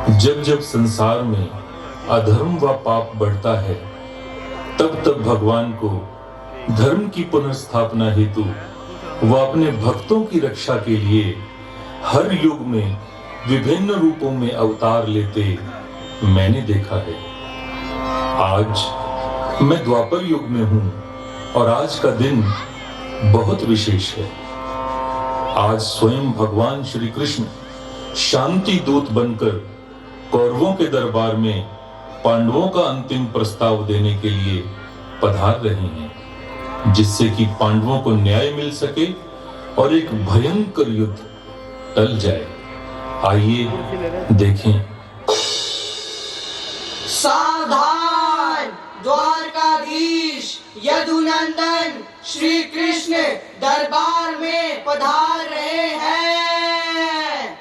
जब जब संसार में अधर्म व पाप बढ़ता है, तब तब भगवान को धर्म की पुनर्स्थापना हेतु व अपने भक्तों की रक्षा के लिए हर युग में विभिन्न रूपों में अवतार लेते मैंने देखा है। आज मैं द्वापर युग में हूं और आज का दिन बहुत विशेष है। आज स्वयं भगवान श्री कृष्ण शांति दूत बनकर कौरवों के दरबार में पांडवों का अंतिम प्रस्ताव देने के लिए पधार रहे हैं, जिससे कि पांडवों को न्याय मिल सके और एक भयंकर युद्ध टल जाए। आइए देखें। सावधान! द्वारकाधीश यदुनंदन श्री कृष्ण दरबार में पधार रहे हैं।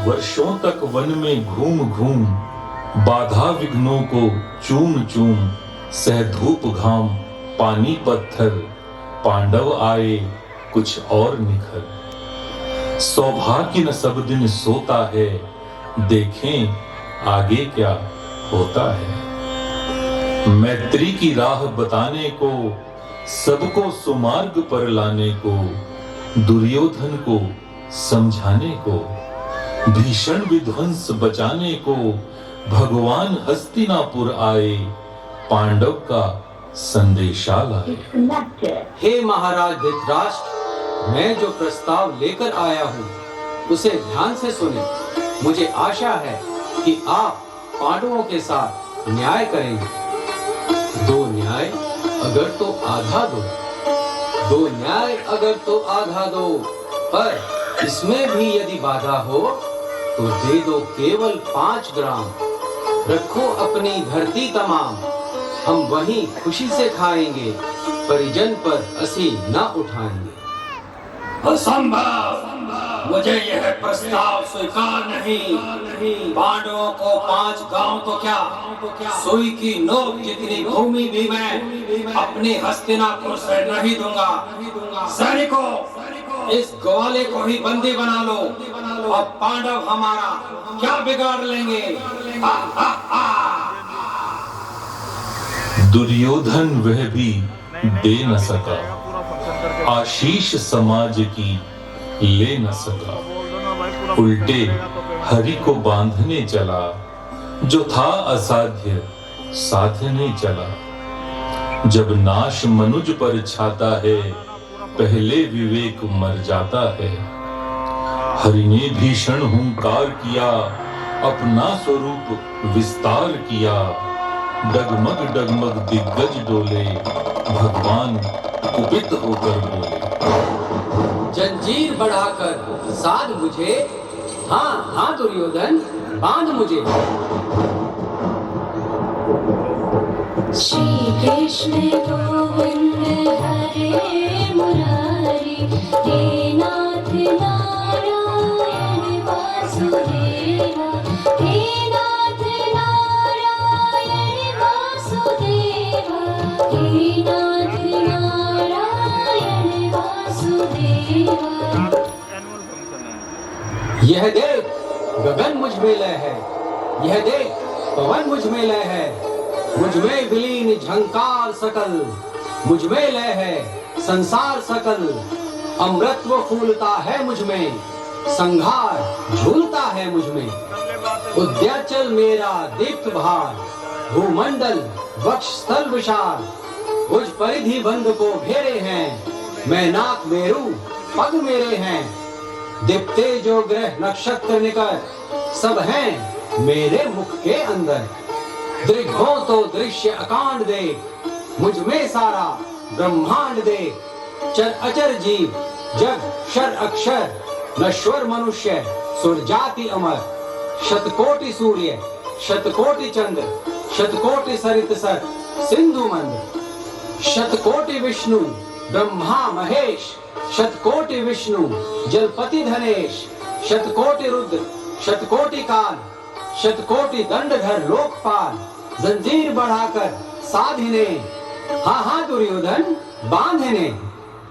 वर्षों तक वन में घूम घूम बाधा विघ्नों को चूम चूम सह धूप घाम पानी पत्थर पांडव आए कुछ और निखर। सौभाग्य न सब दिन सोता है, देखें आगे क्या होता है। मैत्री की राह बताने को, सबको सुमार्ग पर लाने को, दुर्योधन को समझाने को, भीषण विध्वंस बचाने को भगवान हस्तिनापुर आए, पांडव का संदेशा लाए। हे महाराज धृतराष्ट्र, मैं जो प्रस्ताव लेकर आया हूँ उसे ध्यान से सुने। मुझे आशा है कि आप पांडवों के साथ न्याय करेंगे। दो न्याय अगर तो आधा दो, दो न्याय अगर तो आधा दो, पर इसमें भी यदि बाधा हो तो दे दो केवल 5 ग्राम। रखो अपनी धरती तमाम, हम वहीं खुशी से खाएंगे, परिजन पर असी न उठाएंगे। असंभव! मुझे यह प्रस्ताव स्वीकार नहीं। पांडवों को 5 गांव तो क्या, सुई की नोक जितनी भूमि भी मैं अपने हस्तिनापुर से नहीं दूंगा। सैनिकों, इस ग्वाले को ही बंदी बना लो और पांडव हमारा क्या बिगाड़ लेंगे। दुर्योधन वह भी दे न सका, आशीष समाज की ले न सका। उल्टे हरि को बांधने चला, जो था असाध्य साधने चला। जब नाश मनुज पर छाता है, पहले विवेक मर जाता है। हरि ने भीषण हुंकार किया, अपना स्वरूप विस्तार किया। डगमग डगमग दिग्गज डोले, भगवान कुपित होकर बोले। जंजीर बढ़ाकर साध मुझे, हाँ हाँ दुर्योधन बांध मुझे। श्री कृष्ण गोविंद हरे मुरारी, हे नाथ नारायण वासुदेवा, हे नाथ नारायण वासुदेवा, हे नाथ नारायण वासुदेवा। यह देख गगन मुझ में लय है, यह देख पवन मुझ में लय है। मुझ में विलीन झंकार सकल, मुझ में लय है संसार सकल। अमृतत्व फूलता है मुझ में, संहार झूलता है मुझ में। उद्याचल मेरा दीप्त भार, भूमंडल वक्ष स्थल विशाल। उज परिधि बंध को घेरे हैं, मैं नाक मेरु पग मेरे हैं। दीप्ते जो ग्रह नक्षत्र निकट, सब हैं मेरे मुख के अंदर। दृघो तो दृश्य अकांड देख, मुझ में सारा ब्रह्मांड देख। चर अचर जीव जग क्षर अक्षर, नश्वर मनुष्य सुर जाति अमर। शतकोटि सूर्य शतकोटि चंद्र, शतकोटि सरित सर सिंधु मंद। शतकोटि विष्णु ब्रह्मा महेश, शतकोटि विष्णु जलपति धनेश। शतकोटि रुद्र शतकोटि काल, शतकोटि दंडधर लोकपाल। जंजीर बढ़ाकर साधिने, हाँ हाँ दुर्योधन बांधने।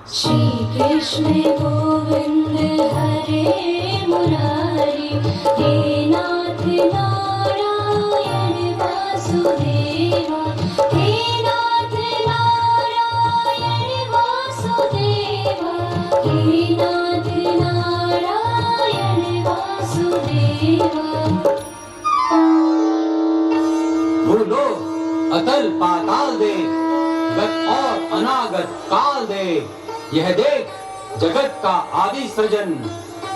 श्री कृष्ण गोविंद हरे मुरारी, हे नाथ नारायण वासुदेवा, हे नाथ नारायण वासुदेवा, हे नाथ नारायण वासुदेवा। भूलो अतल पाताल दे, गत और अनागत काल दे, यह देख जगत का आदि सृजन,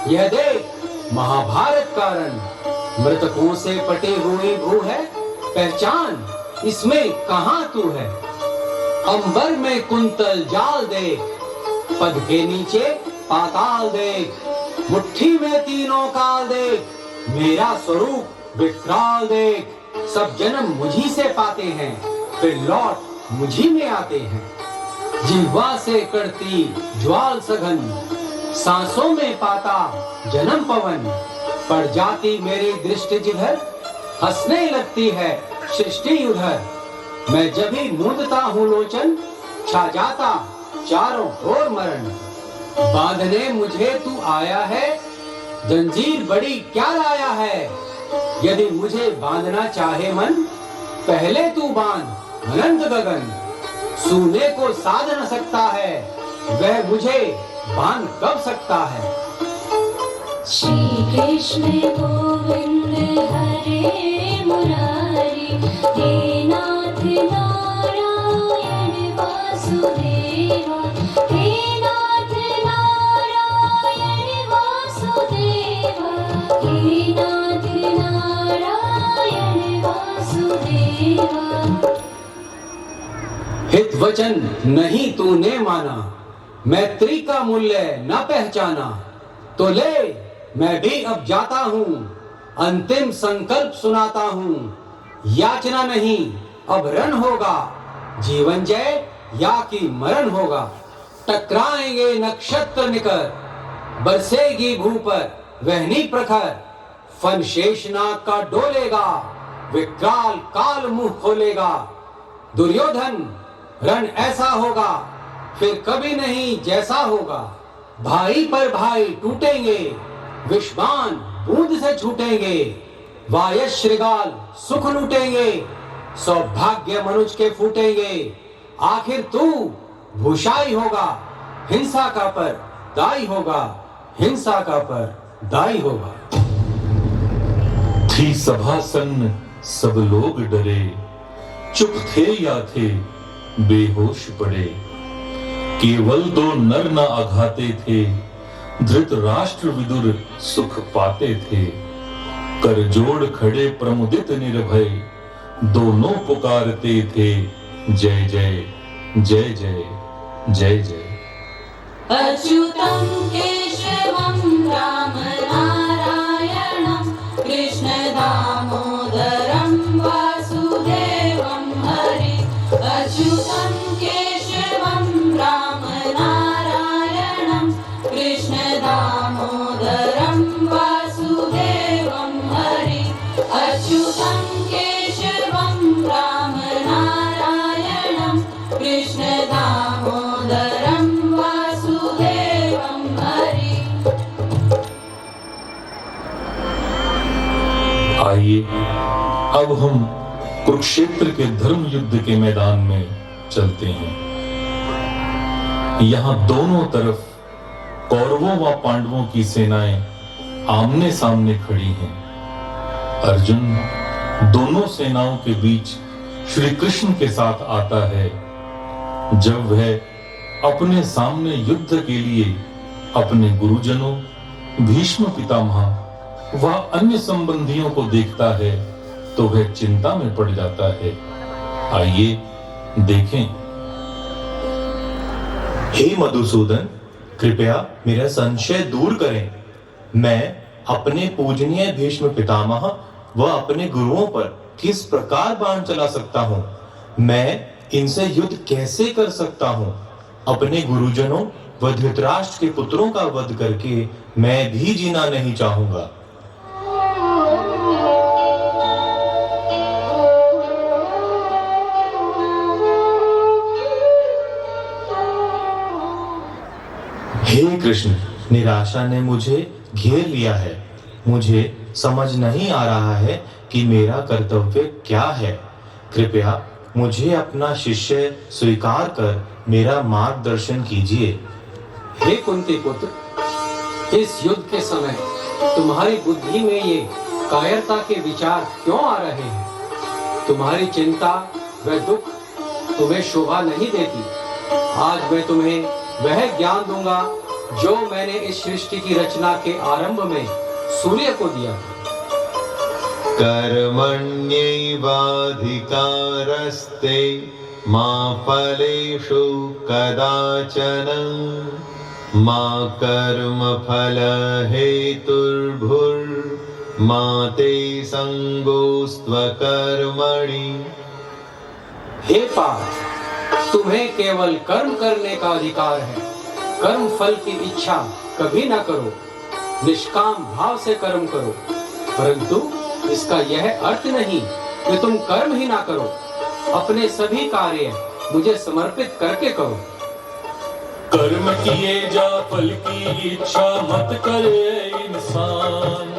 यह देख महाभारत का रन। मृतकों से पटे हुई भू है, पहचान इसमें कहां तू है। अंबर में कुंतल जाल देख, पद के नीचे पाताल देख, मुट्ठी में तीनों काल देख, मेरा स्वरूप विकराल देख। सब जन्म मुझी से पाते हैं, फिर लौट मुझी में आते हैं। जिह्वा से करती ज्वाल सघन, सांसों में पाता जन्म पवन। पड़ जाती मेरी दृष्टि जिधर, हंसने लगती है सृष्टि उधर। मैं जब भी मूंदता हूँ लोचन, छा जाता चारों ओर मरण। बांधने मुझे तू आया है, जंजीर बड़ी क्या लाया है। यदि मुझे बांधना चाहे मन, पहले तू बांध अनंत गगन। सूने को साध न सकता है, वह मुझे बांध कब सकता है। श्री कृष्ण गोविंद हरे मुरारी, हे नाथ नारायण वासुदेवा, हे नाथ नारायण वासुदेवा, हे नाथ नारायण वासुदेवा। हित वचन नहीं तूने माना, मैत्री का मूल्य न पहचाना। तो ले मैं भी अब जाता हूँ, अंतिम संकल्प सुनाता हूँ। याचना नहीं अब रण होगा, जीवन जय या कि मरण होगा। टकराएंगे नक्षत्र निकर, बरसेगी भू पर वहनी प्रखर। फन शेषनाग का डोलेगा, विकराल काल मुंह खोलेगा। दुर्योधन रण ऐसा होगा, फिर कभी नहीं जैसा होगा। भाई पर भाई टूटेंगे, विषबाण बूंद से छूटेंगे। वायस श्रृगाल सुख लूटेंगे, सौभाग्य मनुज के फूटेंगे। आखिर तू भूषाई होगा, हिंसा का पर दाई होगा, हिंसा का पर दाई होगा। थी सभा सन्न सब लोग डरे, चुप थे या थे बेहोश पड़े। केवल दो नर न आघाते थे, धृतराष्ट्र विदुर सुख पाते थे। कर जोड़ खड़े प्रमुदित निर्भय, दोनों पुकारते थे जय जय जय जय जय जय। अच्युतं केशवं राम नारायणं, कृष्ण दामोदरं वासुदेवं हरि। अच्युतं केशवं राम नारायणं, कृष्ण दामोदरं वासुदेवं हरि। अच्युतं केशवं राम नारायणं, कृष्ण दामोदरं वासुदेवं हरि। आइए अब हम कुरुक्षेत्र के धर्म युद्ध के मैदान में चलते हैं। यहाँ दोनों तरफ कौरवों व पांडवों की सेनाएं आमने सामने खड़ी हैं। अर्जुन दोनों सेनाओं के बीच श्री कृष्ण के साथ आता है। जब वह अपने सामने युद्ध के लिए अपने गुरुजनों भीष्म पितामह व अन्य संबंधियों को देखता है तो वह चिंता में पड़ जाता है। आइए देखें। हे मधुसूदन, कृपया मेरा संशय दूर करें। मैं अपने पूजनीय भीष्म पितामह व अपने गुरुओं पर किस प्रकार बाण चला सकता हूँ? मैं इनसे युद्ध कैसे कर सकता हूँ? अपने गुरुजनों व धृतराष्ट्र के पुत्रों का वध करके मैं भी जीना नहीं चाहूंगा। हे कृष्ण, निराशा ने मुझे घेर लिया है। मुझे समझ नहीं आ रहा है कि मेरा कर्तव्य क्या है। कृपया मुझे अपना शिष्य स्वीकार कर मेरा मार्गदर्शन कीजिए। हे कुंती पुत्र, इस युद्ध के समय तुम्हारी बुद्धि में ये कायरता के विचार क्यों आ रहे हैं? तुम्हारी चिंता व दुख तुम्हें शोभा नहीं देती। आज मैं तुम्हें वह ज्ञान दूंगा जो मैंने इस सृष्टि की रचना के आरंभ में सूर्य को दिया था। कर्मण्यैवाधिकारस्ते मा फलेषु कदाचन मा कर्मफल हेतुर्भुर्मा ते संगोस्त्वकर्मणि। हे पार्थ, तुम्हें केवल कर्म करने का अधिकार है। कर्म फल की इच्छा कभी ना करो, निष्काम भाव से कर्म करो। परंतु इसका यह अर्थ नहीं कि तुम कर्म ही ना करो। अपने सभी कार्य मुझे समर्पित करके करो। कर्म किए जा फल की इच्छा मत करे इंसान।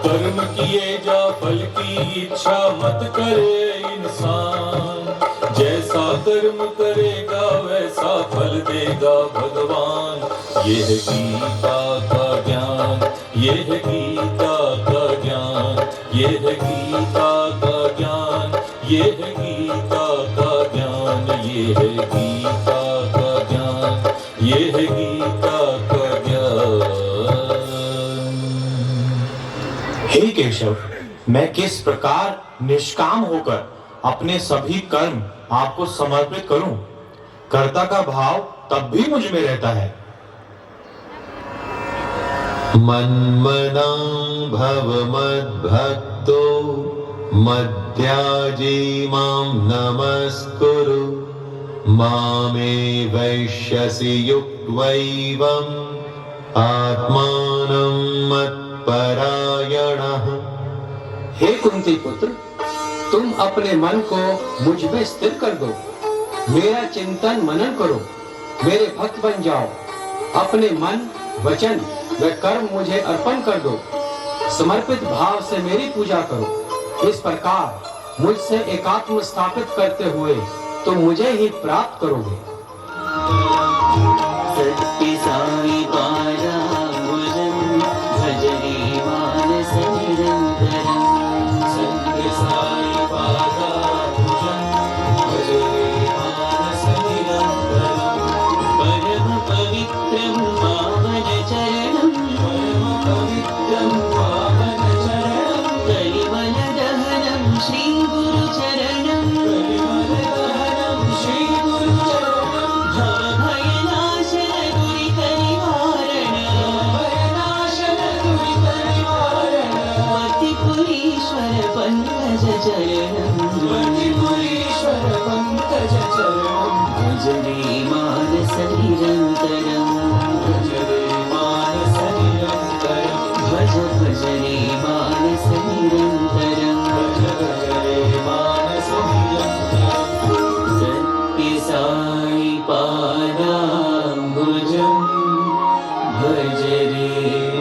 कर्म किए जा फल की इच्छा मत करे इंसान। जैसा कर्म करेगा वैसा फल देगा भगवान। ये है गीता का ज्ञान, ये है गीता का ज्ञान, ये है गीता का ज्ञान, ये है गीता का ज्ञान, ये है गीता का ज्ञान, ये है गीता का ज्ञान। हे केशव, मैं किस प्रकार निष्काम होकर अपने सभी कर्म आपको समर्पित करूं? कर्ता का भाव तब भी मुझ में रहता है। मन्मना भव मद्भक्तो मद्याजी मां नमस्कुरु मामे वैश्यसि युक्त्वैवम् आत्मानं मत्परायणः। हे कुंती पुत्र, तुम अपने मन को मुझ में स्थिर कर दो। मेरा चिंतन मनन करो, मेरे भक्त बन जाओ। अपने मन, वचन व कर्म मुझे अर्पण कर दो। समर्पित भाव से मेरी पूजा करो। इस प्रकार मुझसे एकात्म स्थापित करते हुए तुम मुझे ही प्राप्त करोगे। सत्य साई पारा भुजन भजरी मानस निरंतरम। सत्य साई पारा भुजन भजरी मानस निरंतरम। परम पवित्रम पावन चरणम। परम पवित्रम पावन चरणम। कलिमल दहनम श्री गुरु चरणम। कलिमल दहनम श्री गुरु चरणम। भव भयनाशन दुरित निवारण। भयनाशन दुरित निवारण। पतिपुरीश्वर पंकज चरणम। पतिपुरीश्वर पंकज चरणम। भजरे मानस निरंतरम। भजरे मानस निरंतरम। भज भजरे मानस निरंतरम। भज भजरे मानस निरंतरम। सत्य साई पादाम्बुजं भजरे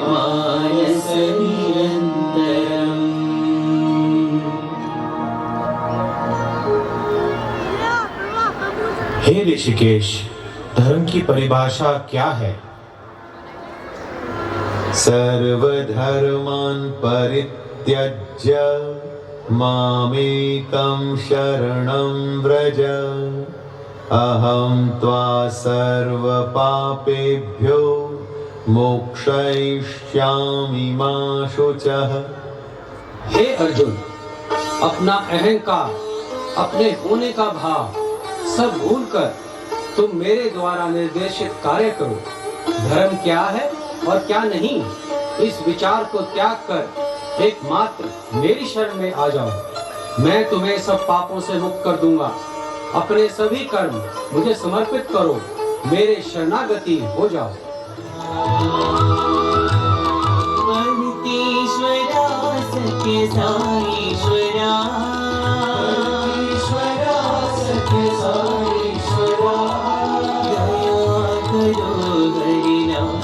मानस निरंतरम। हे ऋषिकेश, धर्म की परिभाषा क्या है? सर्वधर्मान् परित्यज्य मामेकं शरणं व्रज अहं त्वा सर्वपापेभ्यो मोक्षयिष्यामि मा शुचः। हे अर्जुन, अपना अहंकार, अपने होने का भाव सब भूलकर तुम मेरे द्वारा निर्देशित कार्य करो। धर्म क्या है और क्या नहीं, इस विचार को त्याग कर एकमात्र मेरी शरण में आ जाओ। मैं तुम्हें सब पापों से मुक्त कर दूंगा। अपने सभी कर्म मुझे समर्पित करो, मेरे शरणागति हो जाओ। पंक्तीश्वरा सत्य साईश्वरा। ईश्वरा सत्य साईश्वरा। दया करो हरिनाम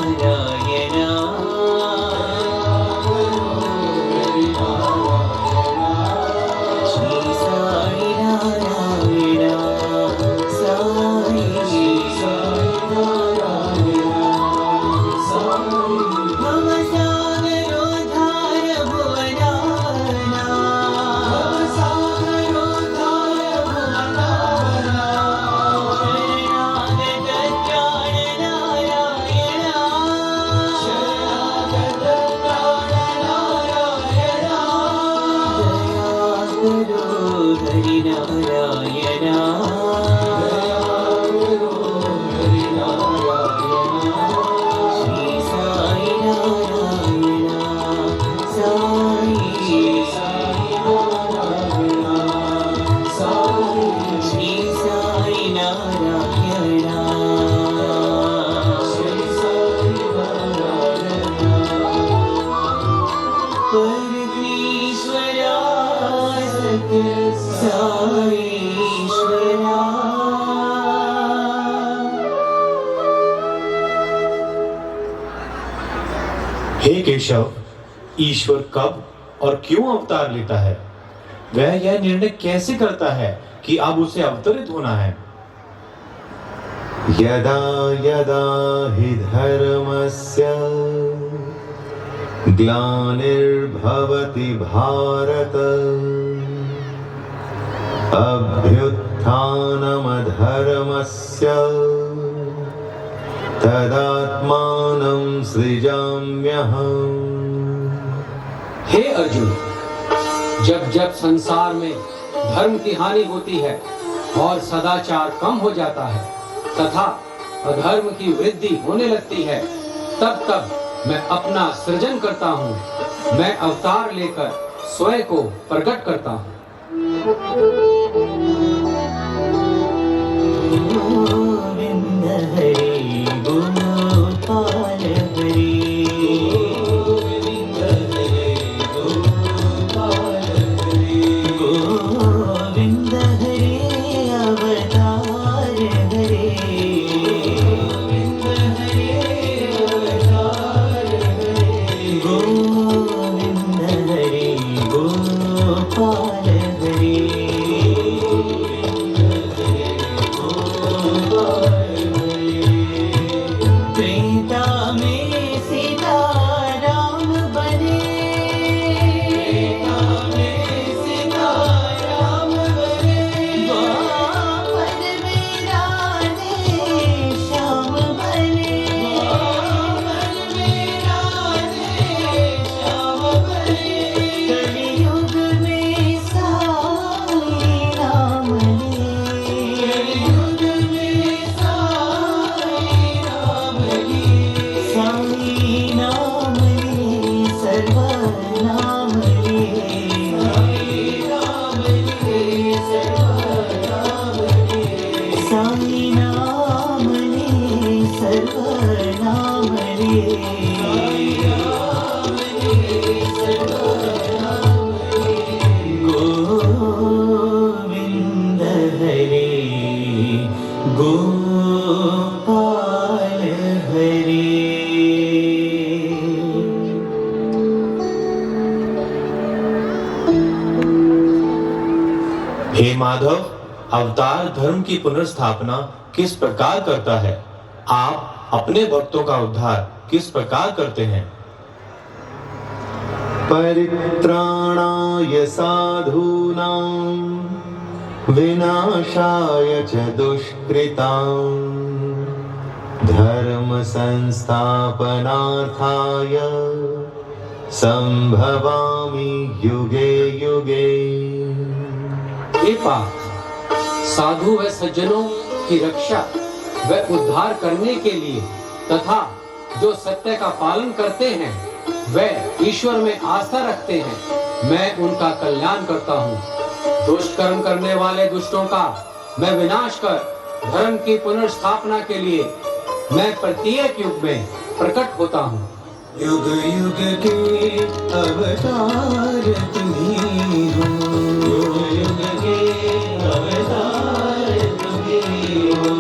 हे केशव, ईश्वर कब और क्यों अवतार लेता है? वह यह निर्णय कैसे करता है कि अब उसे अवतरित होना है? यदा यदा हि धर्मस्य ग्लानिर्भवति भारत अभ्युत्थानमधर्मस्य तदात्मानं सृजाम्यहम्। हे अर्जुन, जब जब संसार में धर्म की हानि होती है और सदाचार कम हो जाता है तथा अधर्म की वृद्धि होने लगती है, तब तब मैं अपना सृजन करता हूँ। मैं अवतार लेकर स्वयं को प्रकट करता हूँ। गोविंद हरे गोपाल हरे गोविंद हरे गोपाल हरे गोविंद हरे अवतार हरे गोविंद हरे अवतार हरे गोविंद हरे गोपाल हरे त्रेता में सीताराम बने द्वापर में राधे श्याम बने कलयुग में साई राम साई नाम ले सर्वनाम ले साई नाम ले सर्वनाम ले गोविंद हरे गोपाल हरे। हे माधव, अवतार धर्म की पुनर्स्थापना किस प्रकार करता है? आप अपने भक्तों का उद्धार किस प्रकार करते हैं? परित्राणाय साधूनां विनाशाय च दुष्कृतां धर्म संस्थापनार्थाय संभवामि युगे युगे। हे पार्थ, साधु व सज्जनों की रक्षा व उद्धार करने के लिए तथा जो सत्य का पालन करते हैं वे ईश्वर में आस्था रखते हैं, मैं उनका कल्याण करता हूँ। दुष्कर्म करने वाले दुष्टों का मैं विनाश कर धर्म की पुनर्स्थापना के लिए मैं प्रत्येक युग में प्रकट होता हूँ। युग युग के अवतार तुम्ही हो, युग युग के अवतार तुम्ही हो।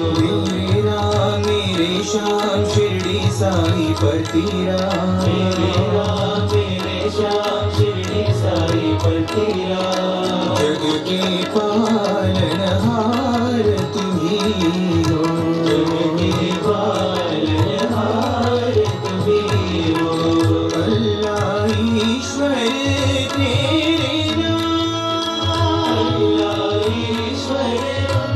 मेरा मेरे श्याम शिरडी साई पर तेरा, मेरा मेरे श्याम शिरडी साई पर तेरा। जग के पालनहार तुम्ही हो, जग के पालनहार तुम्ही हो। अल्लाह ईश्वर तेरे नाम, अल्लाह ईश्वर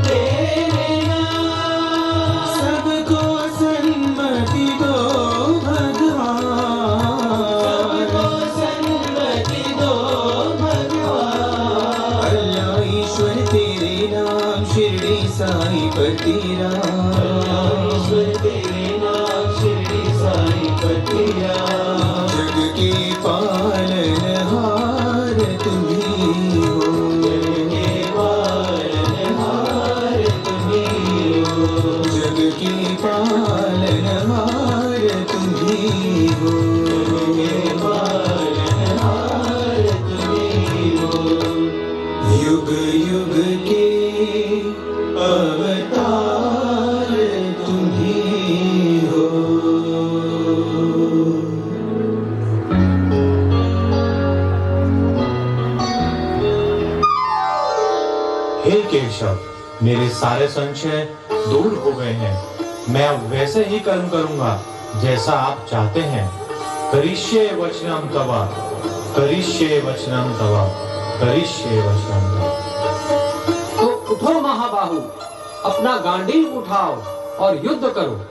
तेरे नाम। सबको सन्मति दो भगवान, सबको सन्मति दो भगवान। अल्लाह ईश्वर तेरे नाम शिरडी साई पर तेरा, अल्लाह ईश्वर तेरे नाम शिरडी साई पर तेरा। जग के पालनहार तुम्ही हो, जग के पालनहार तुम्ही हो। जग के पालनहार तुम्ही हो, जग के पालनहार तुम्ही हो। युग युग के अवतार तुम्ही हो। केशव, मेरे सारे संशय दूर हो गए हैं। मैं अब वैसे ही कर्म करूंगा जैसा आप चाहते हैं। करिष्ये वचनम तव, करिष्ये वचनम तव, करिष्ये वचनम तव। तो उठो महाबाहु, अपना गांडीव उठाओ और युद्ध करो।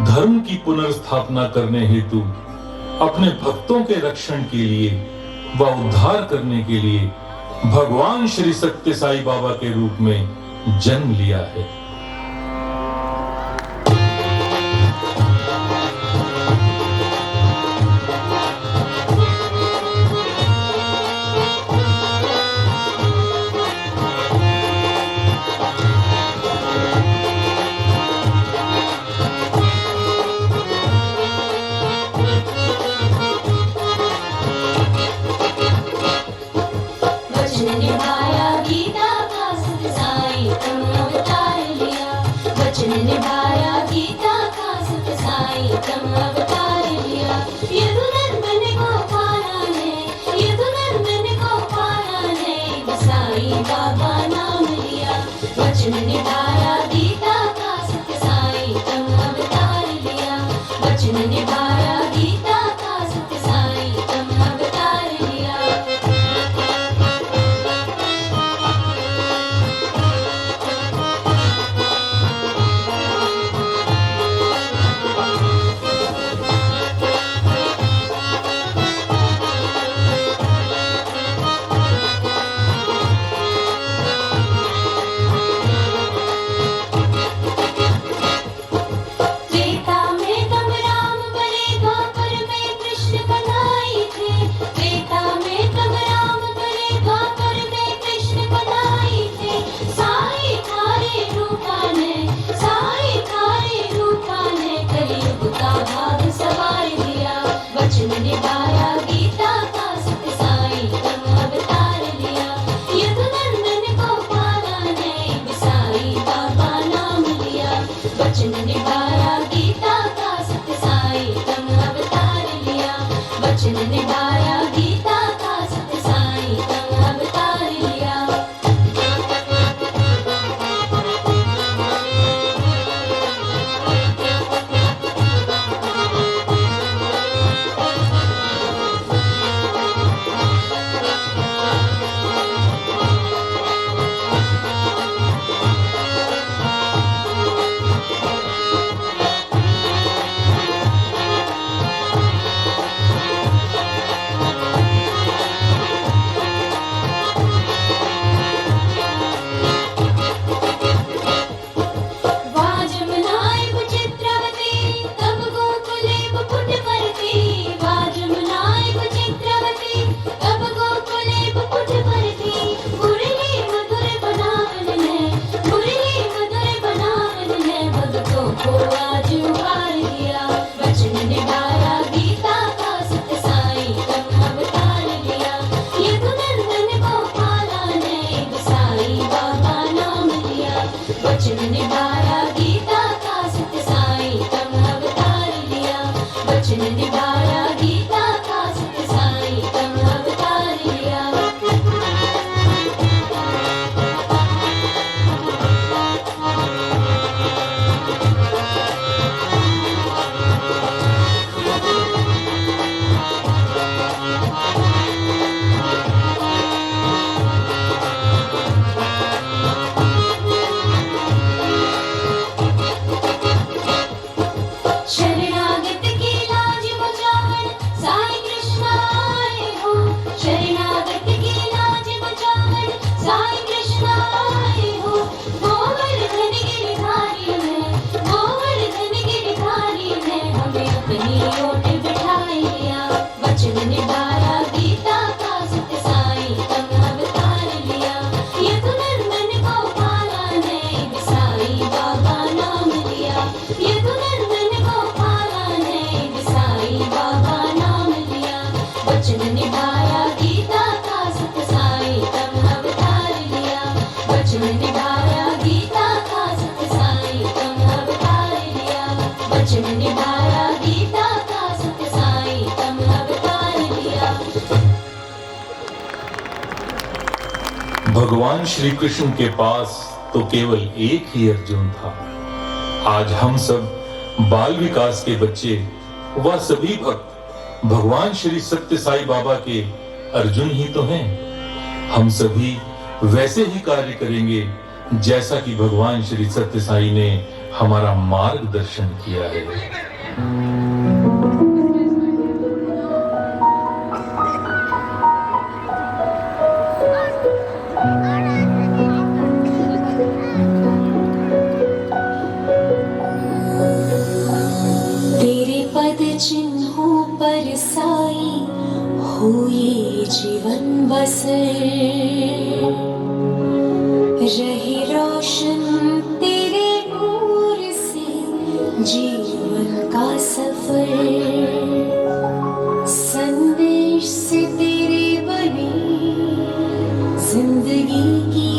धर्म की पुनर्स्थापना करने हेतु, अपने भक्तों के रक्षण के लिए व उद्धार करने के लिए भगवान श्री सत्य साई बाबा के रूप में जन्म लिया है। वचन निभाया गीता का सत साई तुम अवतार लिया। वचन निभाया गीता का सत साई तुम अवतार लिया। यदुनंदन को पाना है, यदुनंदन को पाना है, साई बाबा नाम लिया। वचन निभाया गीता का सत साई तुम अवतार लिया। वचन निभाया गीता का सत साई तुम अवतार लिया। त्रेता में तब राम बने, द्वापर में कृष्ण कन्हई थे। त्रेता में तब राम बने, द्वापर में कृष्ण कन्हई थे। साई थारे रूपाने, साई थारे रूपाने, कलयुग का भाग सवार दिया। वचन निभाया गीता का सत साई तुम अवतार लिया। यदुनंदन को पाना है, साई बाबा नाम लिया। वचन निभाया गीता का सत साई तुम अवतार लिया। वचन निभाया गीता का सत साई तुम अवतार लिया। वाजमनाय चित्रवती तब गोकुले पुट परती। वाजमनाय चित्रवती तब गोकुले पुट परती। मुरली मधुर बनावन है, मुरली मधुर बनावन है, भक्तों को आज उबार दिया। वचन निभाया गीता का सत साई तुम अवतार लिया। यदुनंदन को पाला है, साई बाबा नाम लिया। वचन निभाया गीता का सत साई तुम अवतार लिया। वचन निभाया गीता का सत साई तुम अवतार लिया। शरणागत की लाज बचा भगवान श्री कृष्ण के पास तो केवल एक ही अर्जुन था। आज हम सब बाल विकास के बच्चे व सभी भक्त भगवान श्री सत्य साई बाबा के अर्जुन ही तो हैं। हम सभी वैसे ही कार्य करेंगे जैसा कि भगवान श्री सत्य साई ने हमारा मार्गदर्शन किया है। तेरे पद चिन्हों पर साई हो ये जीवन बसर, रहे रोशन तेरे नूर से जीवन का सफर। संदेश से तेरे बने जिंदगी की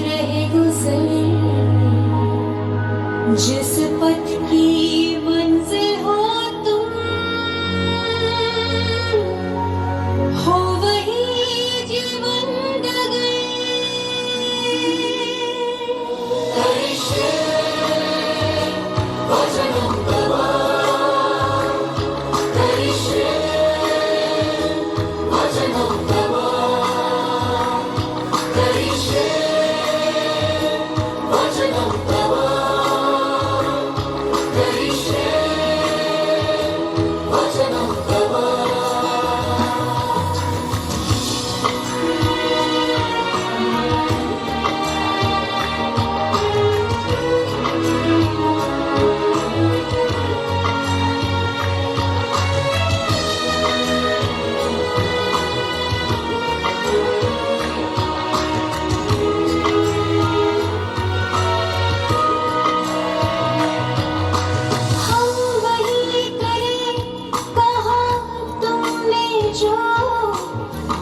रहे गुजर, जिस पथ की मंजिल हो तुम हो वही जीवन डगर। करिष्ये वचनं तव, करिष्ये वचनं तव, करिष्ये वचनं तव, करिष्ये वचनं तव। हम वही करें कहा तुमने जो,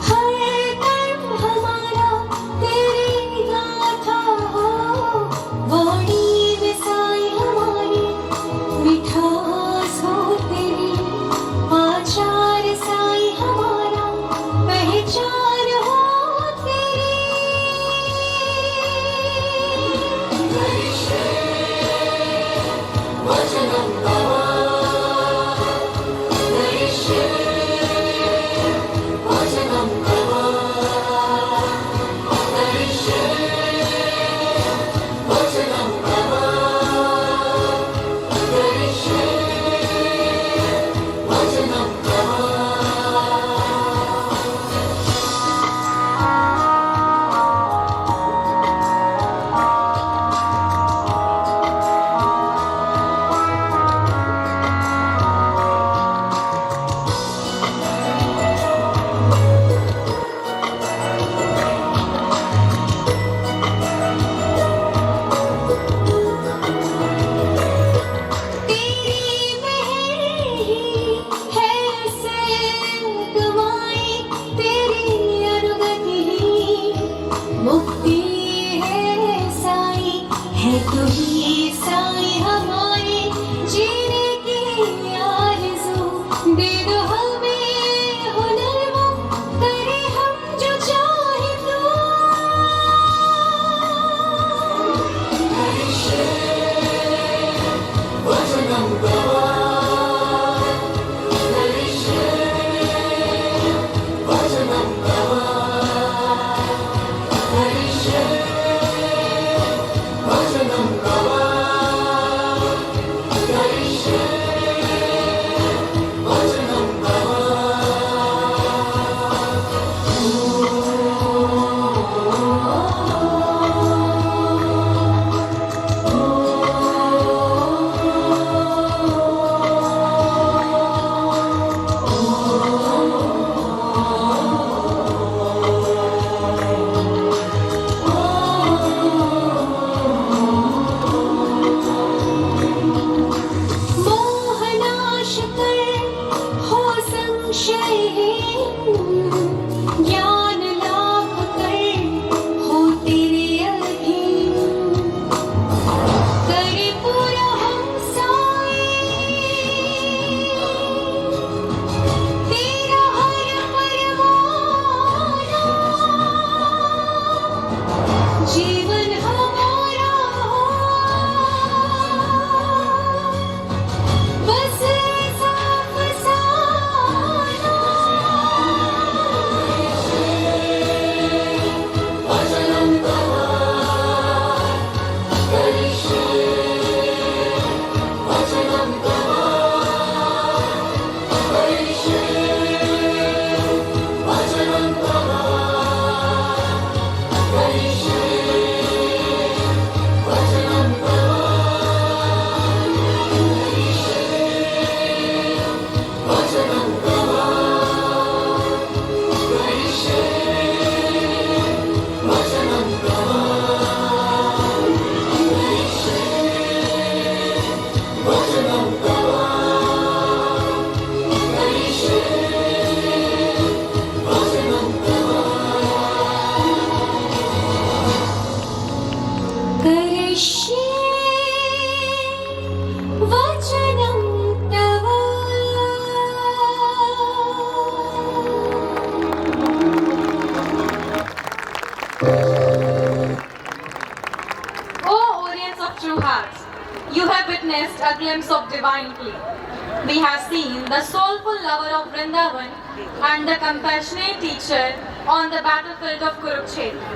हर कर्म हमारा तेरी गाथा हो। वाणी में साई हमारी मिठास हो तेरी, आचार साई हमारा पहचान हो तेरी। करिष्ये वचनं तव, करिष्ये वचनं तव, करिष्ये वचनं तव, करिष्ये वचनं तव। तेरी मेहर ही है से कमाई, तेरी अनुगति ही मुक्ति है साई। है तू ही साई हमारे जीने की आरज़ू, दे दो हमें हुनर वो, करे हम जो चाहे तू। करिष्ये वचनं तव, करिष्ये वचनं तव, करिष्ये वचनं तव, करिष्ये वचनं तव। मोहनाश कर हो संशयहीन, ज्ञान लाभ कर हो तेरे अधीन। करे पूरा हम साई तेरा हर परवाना, करिष्ये वचनं तव। O Orients of true hearts, you have witnessed a glimpse of divine play. We have seen the soulful lover of Vrindavan and the compassionate teacher on the battlefield of Kurukshetra.